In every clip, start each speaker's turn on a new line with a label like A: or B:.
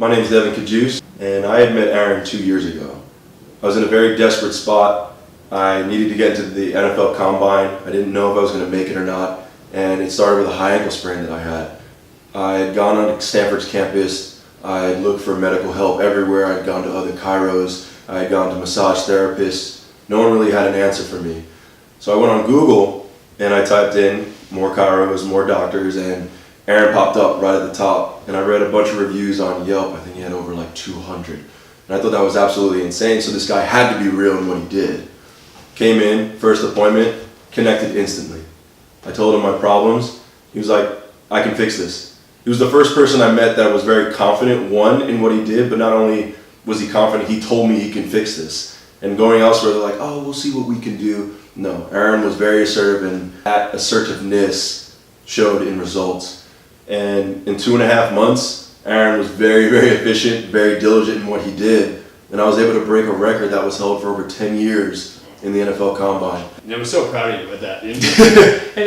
A: My name is Devon Cajuste, and I had met Aaron 2 years ago. I was in a very desperate spot. I needed to get into the NFL Combine. I didn't know if I was going to make it or not, and it started with a high ankle sprain that I had. I had gone on Stanford's campus. I had looked for medical help everywhere. I had gone to other chiros. I had gone to massage therapists. No one really had an answer for me. So I went on Google and I typed in more chiros, more doctors, and Aaron popped up right at the top. And I read a bunch of reviews on Yelp. I think he had over like 200. And I thought that was absolutely insane. So this guy had to be real in what he did. Came in, first appointment, connected instantly. I told him my problems. He was like, I can fix this. He was the first person I met that was very confident, one, in what he did, but not only was he confident, he told me he can fix this. And going elsewhere, they're like, oh, we'll see what we can do. No, Aaron was very assertive, and that assertiveness showed in results. And in 2.5 months, Aaron was very, very efficient, very diligent in what he did. And I was able to break a record that was held for over 10 years in the NFL Combine.
B: And I'm so proud of you with that. And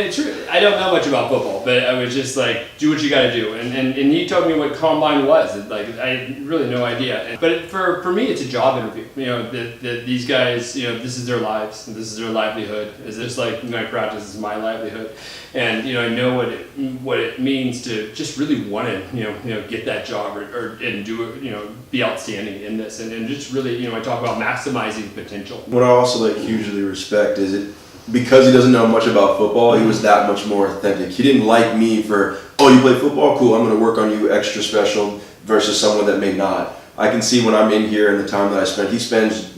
B: it's true. I don't know much about football, but I was just like, do what you got to do. And he told me what Combine was. Like, I had really no idea. But for me, it's a job interview. You know, that these guys, you know, this is their lives, and this is their livelihood. It's just like my practice is my livelihood. And I know what it means to just really want to get that job and do it, be outstanding in this, and just really I talk about maximizing potential.
A: What I also hugely respect is because he doesn't know much about football, he was that much more authentic. He didn't like me for, oh, you play football? Cool, I'm going to work on you extra special, versus someone that may not. I can see when I'm in here and the time that I spend, he spends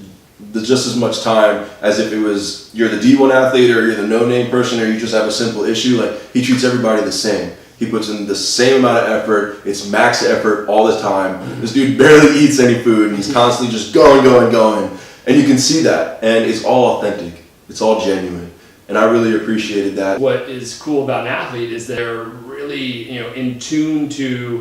A: just as much time as if it was you're the D1 athlete or you're the no-name person or you just have a simple issue. Like, he treats everybody the same. He puts in the same amount of effort. It's max effort all the time. This dude barely eats any food, and he's constantly just going. And you can see that, and it's all authentic. It's all genuine, and I really appreciated that.
B: What is cool about an athlete is they're really in tune to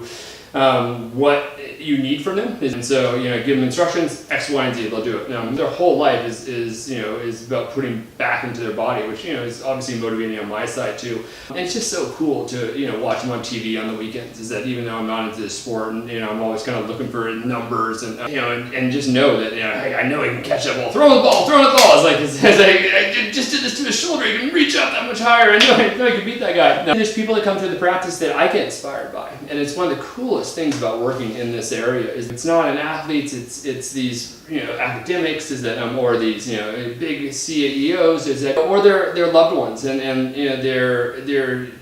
B: what you need from them, and so give them instructions X, Y, and Z, they'll do it. Their whole life is about putting back into their body, which is obviously motivating on my side too. And it's just so cool to watch them on TV on the weekends. Is that even though I'm not into the sport, and I'm always kind of looking for numbers, and and just know that hey, I know I can catch that ball, throw the ball. It's like I just did this to his shoulder. He can reach up that much higher. I know I can beat that guy. Now, there's people that come through the practice that I get inspired by, and it's one of the coolest things about working in this area is it's not an athletes, it's these academics, is that or these big CEOs, is that or their loved ones, and they're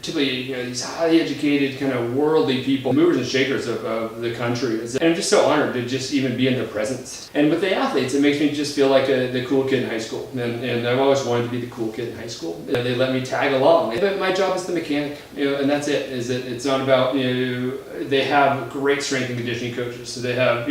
B: typically these highly educated kind of worldly people, movers and shakers of the country, and I'm just so honored to just even be in their presence. And with the athletes, it makes me just feel like the cool kid in high school, and I've always wanted to be the cool kid in high school. They let me tag along, but my job is the mechanic, and that's it. Is that it's not about they have great strength and conditioning coaches, so they have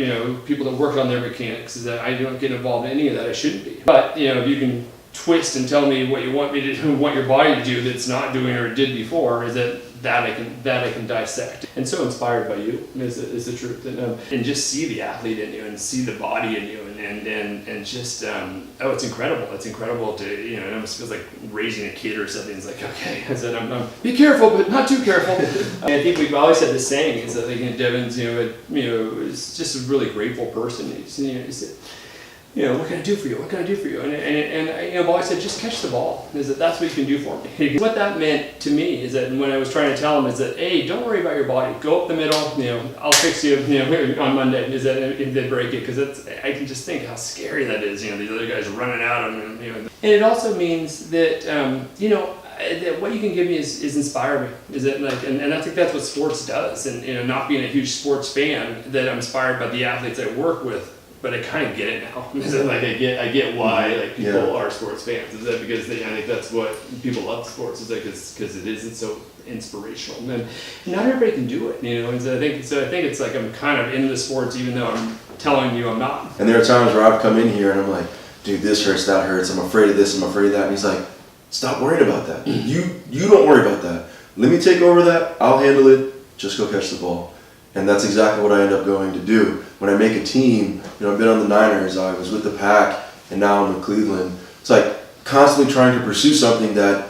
B: people that work on their mechanics. Is that I don't get involved in any of that. I shouldn't be. But if you can twist and tell me what you want me to do, want your body to do that's not doing or did before, is that I can dissect. And so inspired by you is the truth, and just see the athlete in you and see the body in you, and just it's incredible. It's incredible to it almost feels like raising a kid or something. It's like, okay, I said I'm be careful, but not too careful. And I think we've always had this saying is that Devon's is just a really grateful person. He's what can I do for you? What can I do for you? And I've always said, just catch the ball. Is that's what you can do for me. What that meant to me is that when I was trying to tell him is that, hey, don't worry about your body. Go up the middle. I'll fix you. On Monday. Is that if they break it? Because I can just think how scary that is. These other guys running out on them. And it also means that that what you can give me is inspire me. Is it and I think that's what sports does. And not being a huge sports fan, that I'm inspired by the athletes I work with. But I kind of get it now. I get why people are sports fans. Is that because I think that's what people love sports. Is that because it isn't so inspirational, and not everybody can do it. And so I think it's like I'm kind of into sports, even though I'm telling you I'm not.
A: And there are times where I've come in here and I'm like, dude, this hurts, that hurts. I'm afraid of this. I'm afraid of that. And he's like, stop worrying about that. You don't worry about that. Let me take over that. I'll handle it. Just go catch the ball. And that's exactly what I end up going to do. When I make a team, I've been on the Niners, I was with the Pack, and now I'm with Cleveland. It's like constantly trying to pursue something that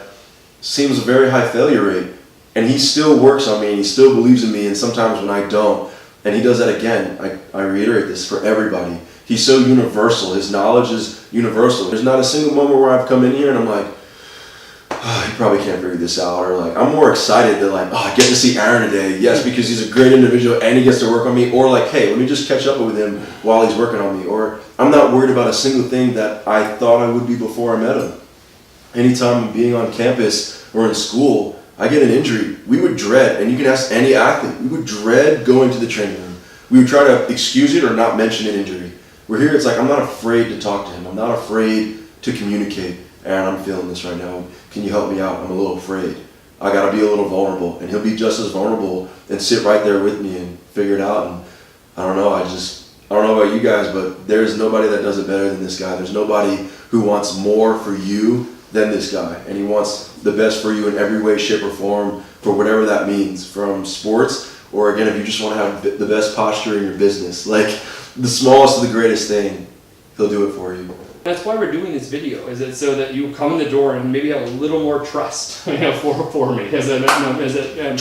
A: seems a very high failure rate. And he still works on me, and he still believes in me, and sometimes when I don't, And he does that again. I reiterate this for everybody. He's so universal. His knowledge is universal. There's not a single moment where I've come in here and I'm like, oh, he probably can't figure this out. Or like, I'm more excited that like, oh, I get to see Aaron today. Yes, because he's a great individual and he gets to work on me. Or like, hey, let me just catch up with him while he's working on me. Or I'm not worried about a single thing that I thought I would be before I met him. Anytime I'm being on campus or in school, I get an injury. We would dread, and you can ask any athlete, we would dread going to the training room. We would try to excuse it or not mention an injury. We're here, it's like, I'm not afraid to talk to him. I'm not afraid to communicate. Aaron, I'm feeling this right now. Can you help me out? I'm a little afraid. I gotta be a little vulnerable. And he'll be just as vulnerable and sit right there with me and figure it out. And I don't know, I don't know about you guys, but there's nobody that does it better than this guy. There's nobody who wants more for you than this guy. And he wants the best for you in every way, shape, or form, for whatever that means, from sports, or again, if you just want to have the best posture in your business. Like, the smallest of the greatest thing, he'll do it for you.
B: That's why we're doing this video, is it so that you come in the door and maybe have a little more trust, for me. Trust
A: him, 100%.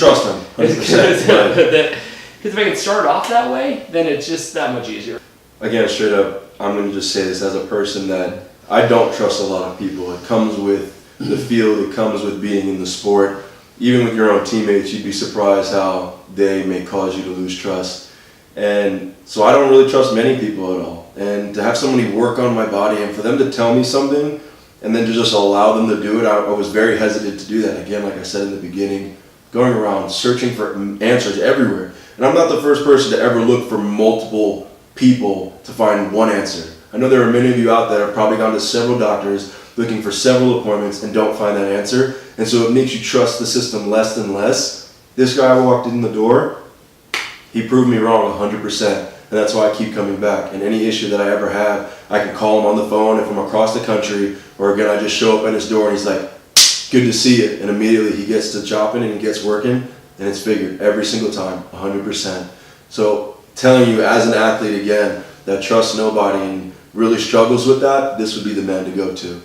B: Because if I can start off that way, then it's just that much easier.
A: Again, straight up, I'm going to just say this as a person that I don't trust a lot of people. It comes with the field, it comes with being in the sport. Even with your own teammates, you'd be surprised how they may cause you to lose trust. And so I don't really trust many people at all. And to have somebody work on my body and for them to tell me something and then to just allow them to do it, I was very hesitant to do that. Again, like I said in the beginning, going around searching for answers everywhere. And I'm not the first person to ever look for multiple people to find one answer. I know there are many of you out there that have probably gone to several doctors looking for several appointments and don't find that answer. And so it makes you trust the system less and less. This guy walked in the door, he proved me wrong 100%. And that's why I keep coming back. And any issue that I ever have, I can call him on the phone if I'm across the country, or again, I just show up at his door and he's like, good to see you. And immediately he gets to chopping and he gets working, and it's figured every single time, 100%. So telling you as an athlete again that trusts nobody and really struggles with that, this would be the man to go to.